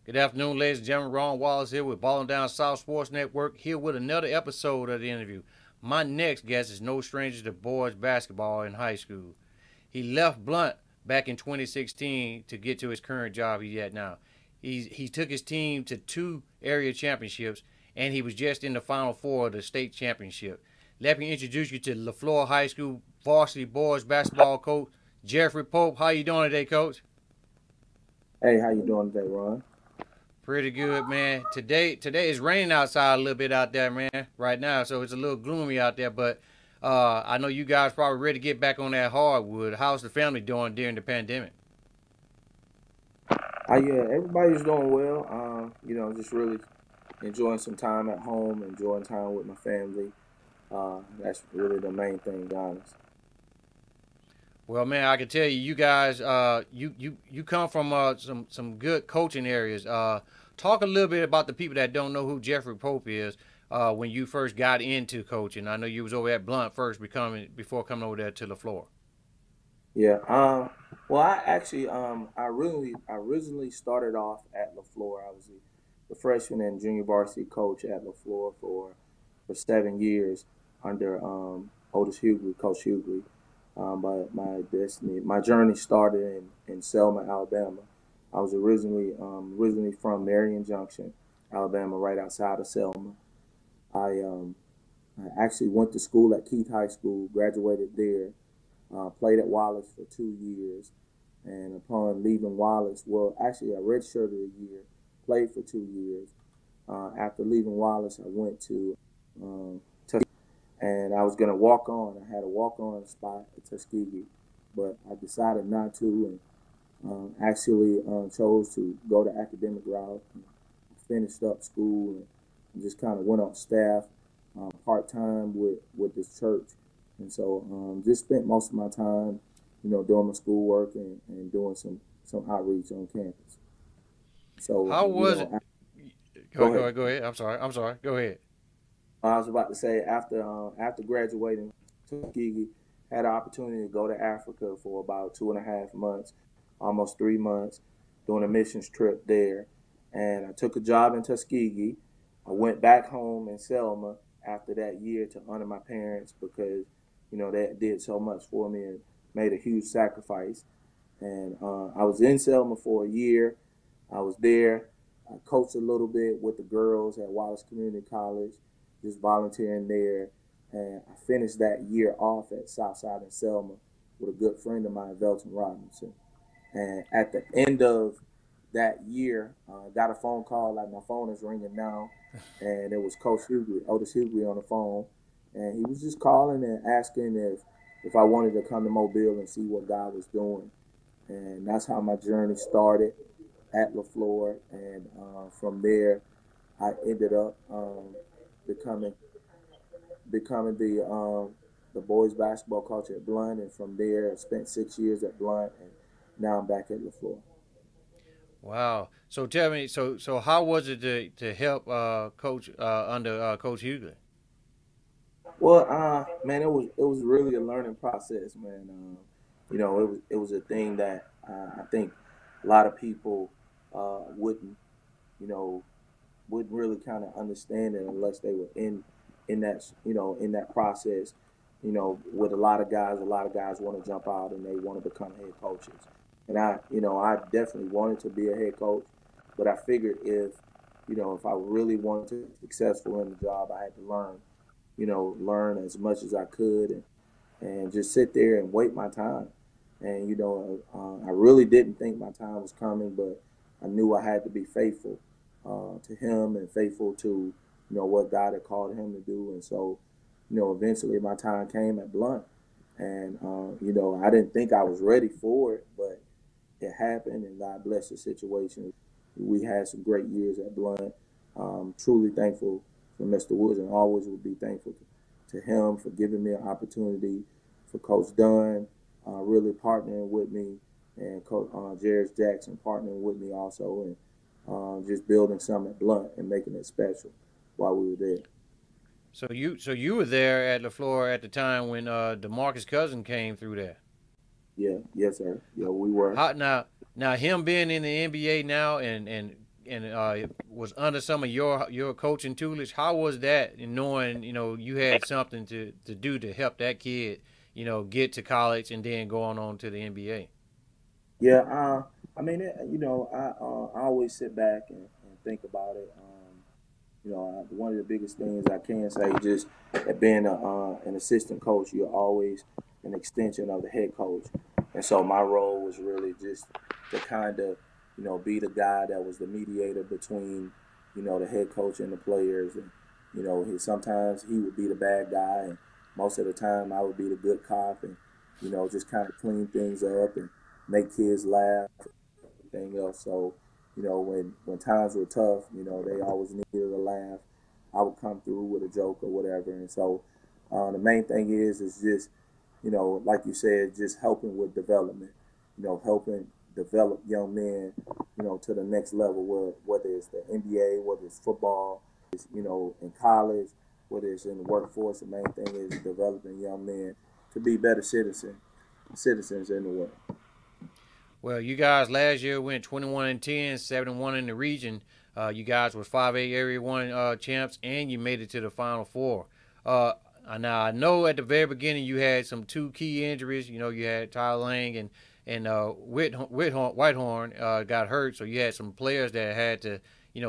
Good afternoon, ladies and gentlemen. Ron Wallace here with Ballin' Down South Sports Network, here with another episode of the interview. My next guest is no stranger to boys basketball in high school. He left Blunt back in 2016 to get to his current job he's at now. He took his team to two area championships, and he was just in the Final Four of the state championship. Let me introduce you to LeFlore High School varsity boys basketball coach, Jeffery Pope. How you doing today, coach? Hey, how you doing today, Ron? Pretty good, man. Today it's raining outside a little bit out there, man. Right now, so it's a little gloomy out there. But I know you guys probably ready to get back on that hardwood. How's the family doing during the pandemic? Yeah, everybody's doing well. Just really enjoying some time at home, enjoying time with my family. That's really the main thing, to be honest. Well, man, I can tell you, you guys, you come from some good coaching areas. Talk a little bit about the people that don't know who Jeffrey Pope is. When you first got into coaching, I know you was over at Blunt first, becoming before coming over there to the floor. Yeah. Well, I originally started off at LeFlore. I was the freshman and junior varsity coach at LeFlore for 7 years under Otis Hughley, Coach Hughley. But my journey started in Selma, Alabama. I was originally from Marion Junction, Alabama, right outside of Selma. I I actually went to school at Keith High School, graduated there, played at Wallace for 2 years, and upon leaving Wallace, well, actually I redshirted a year, played for 2 years. After leaving Wallace, I went to Tuskegee, and I was going to walk on. I had a walk on spot at Tuskegee, but I decided not to, and actually chose to go the academic route. And finished up school and just kind of went on staff part time with this church, and so just spent most of my time, doing my schoolwork and doing some outreach on campus. So How was it? Go go ahead, go ahead. ahead, go ahead. I'm sorry. I'm sorry. Go ahead. I was about to say after graduating Tuskegee, had an opportunity to go to Africa for about 2.5 months, almost 3 months, doing a missions trip there. And I took a job in Tuskegee. I went back home in Selma after that year to honor my parents because, they did so much for me and made a huge sacrifice. And I was in Selma for a year. I was there. I coached a little bit with the girls at Wallace Community College, just volunteering there. And I finished that year off at Southside in Selma with a good friend of mine, Velton Robinson. And at the end of that year, got a phone call, like my phone is ringing now, and it was Coach Hughley, Otis Hughley on the phone. And he was just calling and asking if I wanted to come to Mobile and see what God was doing. And that's how my journey started at LeFlore. And from there, I ended up becoming the boys basketball coach at Blunt, and from there, I spent 6 years at Blunt, and now I'm back at LeFlore. Wow. So tell me, so how was it to help coach under Coach Hughley? Well, man, it was really a learning process, man. It was a thing that I think a lot of people wouldn't, you know, wouldn't really kind of understand it unless they were in that process. With a lot of guys want to jump out and they want to become head coaches. And I definitely wanted to be a head coach, but I figured if I really wanted to be successful in the job, I had to learn as much as I could and just sit there and wait my time. And I really didn't think my time was coming, but I knew I had to be faithful to him and faithful to what God had called him to do. And so, eventually my time came at Blunt, and I didn't think I was ready for it, but it happened, and God blessed the situation. We had some great years at Blunt. Truly thankful for Mr. Woods, and always will be thankful to him for giving me an opportunity, for Coach Dunn really partnering with me, and Coach Jairus Jackson partnering with me also, and just building something at Blunt and making it special while we were there. So you were there at LeFlore at the time when DeMarcus Cousin came through there. Yeah, yes, sir. Yeah, we were. How now him being in the NBA now and and was under some of your coaching tutelage. How was that, in knowing you had something to do to help that kid get to college and then going on to the NBA? Yeah, I mean, I always sit back and think about it. One of the biggest things I can say, just at being an assistant coach, you're always an extension of the head coach. And so my role was really just to kind of, be the guy that was the mediator between, the head coach and the players. And, sometimes he would be the bad guy, and most of the time I would be the good cop and, just kind of clean things up and make kids laugh, everything else. So, when times were tough, they always needed a laugh. I would come through with a joke or whatever. And so, the main thing is just, like you said, just helping with development. Helping develop young men, to the next level. Whether it's the NBA, whether it's football, it's, in college, whether it's in the workforce. The main thing is developing young men to be better citizens in the world. Well, you guys last year went 21-10, 7-1 in the region. You guys were 5A Area 1 champs, and you made it to the Final Four. Now, I know at the very beginning you had some two key injuries. You had Tyler Lang and Whitehorn got hurt, so you had some players that had to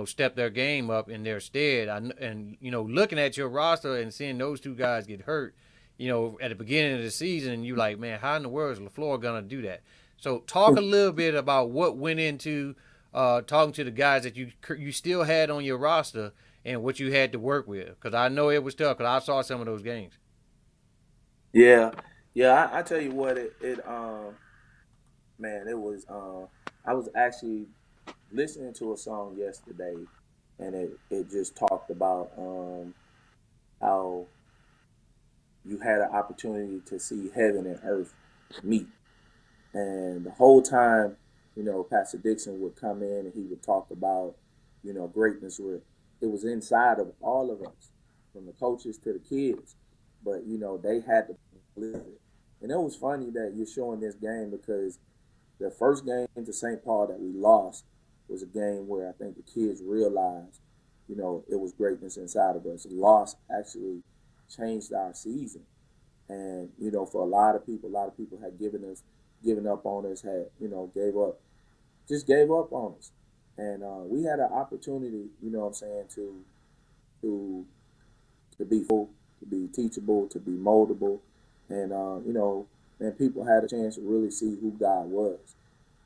step their game up in their stead. And looking at your roster and seeing those two guys get hurt, at the beginning of the season, you like, man, how in the world is LeFlore gonna do that? So talk a little bit about what went into talking to the guys that you still had on your roster and what you had to work with, because I know it was tough because I saw some of those games. Yeah, yeah. I tell you what, man, it was. I was actually listening to a song yesterday, and it just talked about how you had an opportunity to see heaven and earth meet. And the whole time, Pastor Dixon would come in and he would talk about, greatness where it was inside of all of us, from the coaches to the kids. But, they had to believe it. And it was funny that you're showing this game because the first game to St. Paul that we lost was a game where I think the kids realized, it was greatness inside of us. The loss actually changed our season. And, for a lot of people had given up on us, had, gave up on us. And we had an opportunity, what I'm saying, to to be full, to be teachable, to be moldable. And, and people had a chance to really see who God was.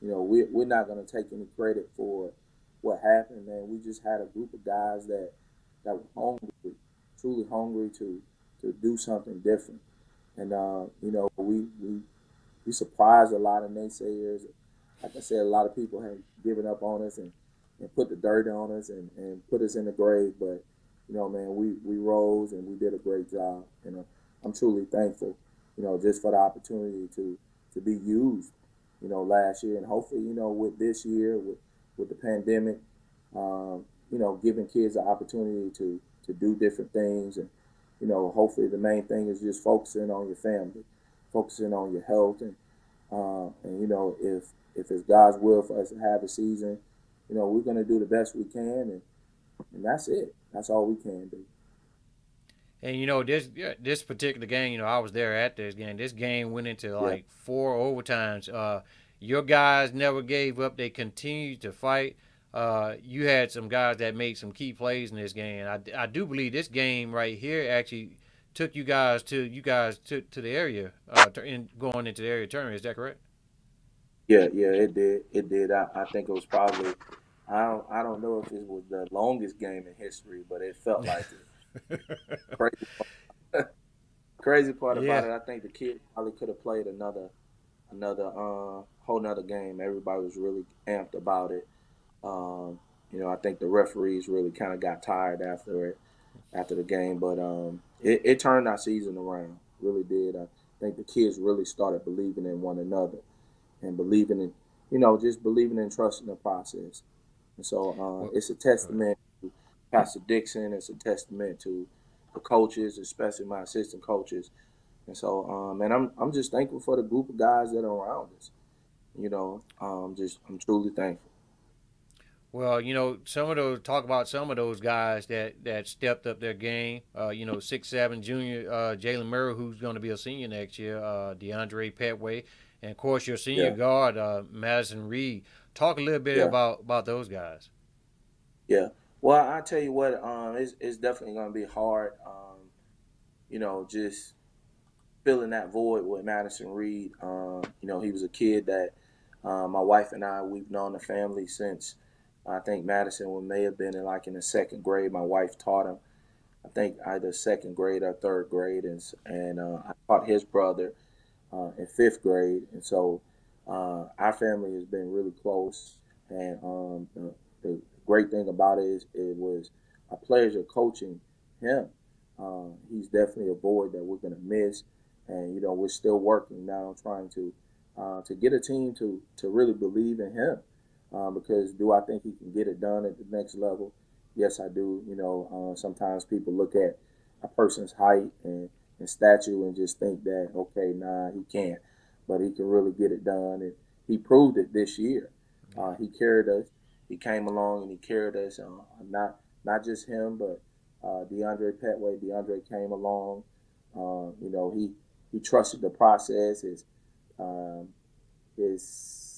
We're not going to take any credit for what happened, man. We just had a group of guys that were hungry, truly hungry to do something different. And, we surprised a lot of naysayers. Like I said, a lot of people have given up on us and put the dirt on us and put us in the grave. But, man, we rose and we did a great job. And I'm truly thankful, just for the opportunity to be used, last year. And hopefully, with this year, with the pandemic, giving kids the opportunity to do different things. And, hopefully the main thing is just focusing on your family, focusing on your health. And if it's God's will for us to have a season, we're going to do the best we can. And that's it. That's all we can do. And this particular game, I was there at this game. This game went into Yeah. like four overtimes. Your guys never gave up. They continued to fight. You had some guys that made some key plays in this game. I do believe this game right here actually took you guys to the area in going into the area tournament. Is that correct? Yeah, yeah, it did. It did. I think it was probably, I don't know if it was the longest game in history, but it felt like it. Crazy, crazy part about Yeah. it, I think the kid probably could have played another whole nother game. Everybody was really amped about it. Um, I think the referees really kind of got tired after the game, but it turned our season around. Really did. I think the kids really started believing in one another and believing in, just believing and trusting the process. And so Well, it's a go ahead. testament to Pastor Dixon. It's a testament to the coaches, especially my assistant coaches. And so, and I'm just thankful for the group of guys that are around us. I'm truly thankful. Well, some of those talk about some of those guys that stepped up their game. 6'7" junior Jalen Murray, who's going to be a senior next year. DeAndre Petway, and of course your senior Yeah, guard Madison Reed. Talk a little bit yeah, about those guys. yeah. Well, I tell you what, it's definitely going to be hard. Just filling that void with Madison Reed. He was a kid that my wife and I, we've known the family since I think Madison may have been in the second grade. My wife taught him, I think either second grade or third grade, and I taught his brother in fifth grade, and so our family has been really close. And the great thing about it is it was a pleasure coaching him. He's definitely a boy that we're going to miss, and we're still working now trying to get a team to really believe in him. Because do I think he can get it done at the next level? Yes, I do. Sometimes people look at a person's height and stature and just think that, okay, nah, he can't, but he can really get it done, and he proved it this year. He carried us. He came along and he carried us. Not just him, but DeAndre Petway. DeAndre came along. He trusted the process. Um, his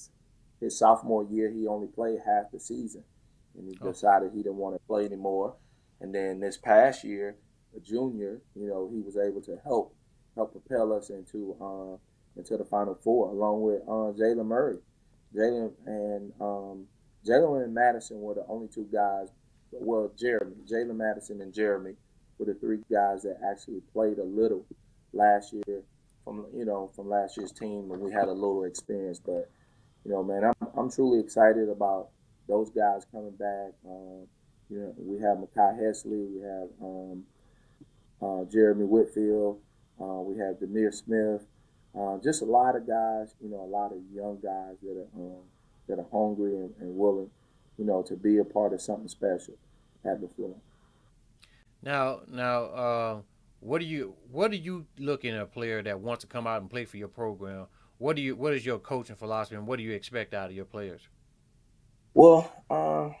his sophomore year, he only played half the season, and he Oh, decided he didn't want to play anymore. And then this past year, a junior, he was able to help propel us into the Final Four, along with Jalen Murray. Jalen and Jalen and Madison were the only two guys. Well, Jalen Madison and Jeremy were the three guys that actually played a little last year from last year's team, and we had a little experience. But man, I'm truly excited about those guys coming back. We have Makai Hesley, we have Jeremy Whitfield, we have Demir Smith, just a lot of guys. A lot of young guys that are hungry and willing, to be a part of something special at the floor. now, what do you look in a player that wants to come out and play for your program? What is your coaching philosophy, and what do you expect out of your players? Well, I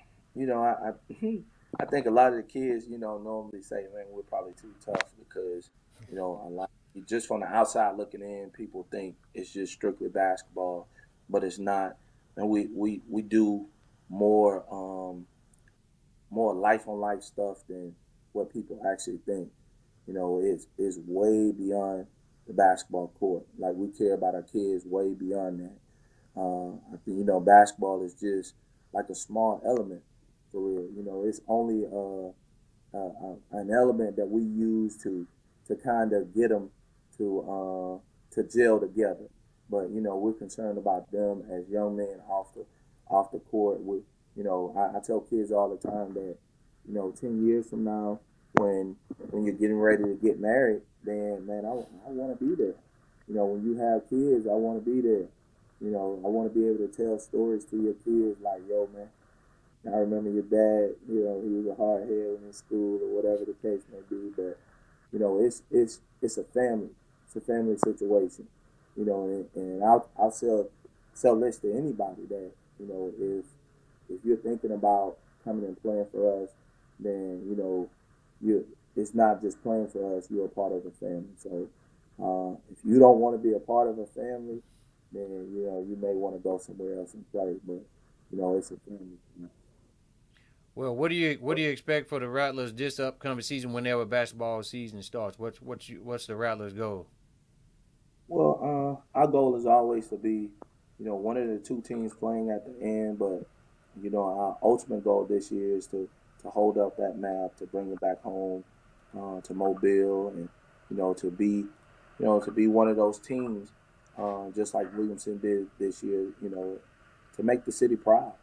think a lot of the kids, normally say, man, we're probably too tough because, a lot just from the outside looking in, people think it's just strictly basketball, but it's not. And we do more more life on life stuff than what people actually think. It's way beyond the basketball court. Like we care about our kids way beyond that. I think basketball is just like a small element for real. It's only an element that we use to kind of get them to gel together. But we're concerned about them as young men off the court. I tell kids all the time that 10 years from now, when you're getting ready to get married, then man, I want to be there. When you have kids, I want to be there. I want to be able to tell stories to your kids like, yo, man, I remember your dad, he was a hard head in school or whatever the case may be, but it's a family. It's a family situation. And I'll sell this to anybody that, if you're thinking about coming and playing for us, then, you it's not just playing for us, you're a part of the family. So if you don't want to be a part of a family, then you may want to go somewhere else and play. But it's a family. Well, what do you expect for the Rattlers this upcoming season whenever basketball season starts? What's the Rattlers' goal? Well, our goal is always to be, one of the two teams playing at the end. But our ultimate goal this year is to hold up that map, to bring it back home to Mobile, and to be one of those teams, just like Williamson did this year. To make the city proud.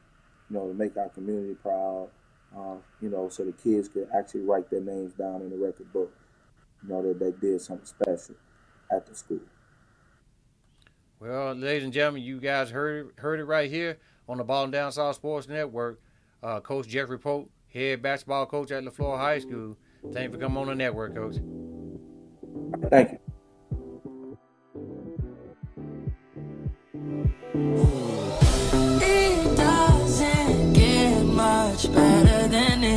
To make our community proud. So the kids could actually write their names down in the record book. That they did something special at the school. Well, ladies and gentlemen, you guys heard it right here on the Ball and Down South Sports Network. Coach Jeffery Pope, head basketball coach at LeFlore High School. Thank you for coming on the network, Coach. Thank you. It doesn't get much better than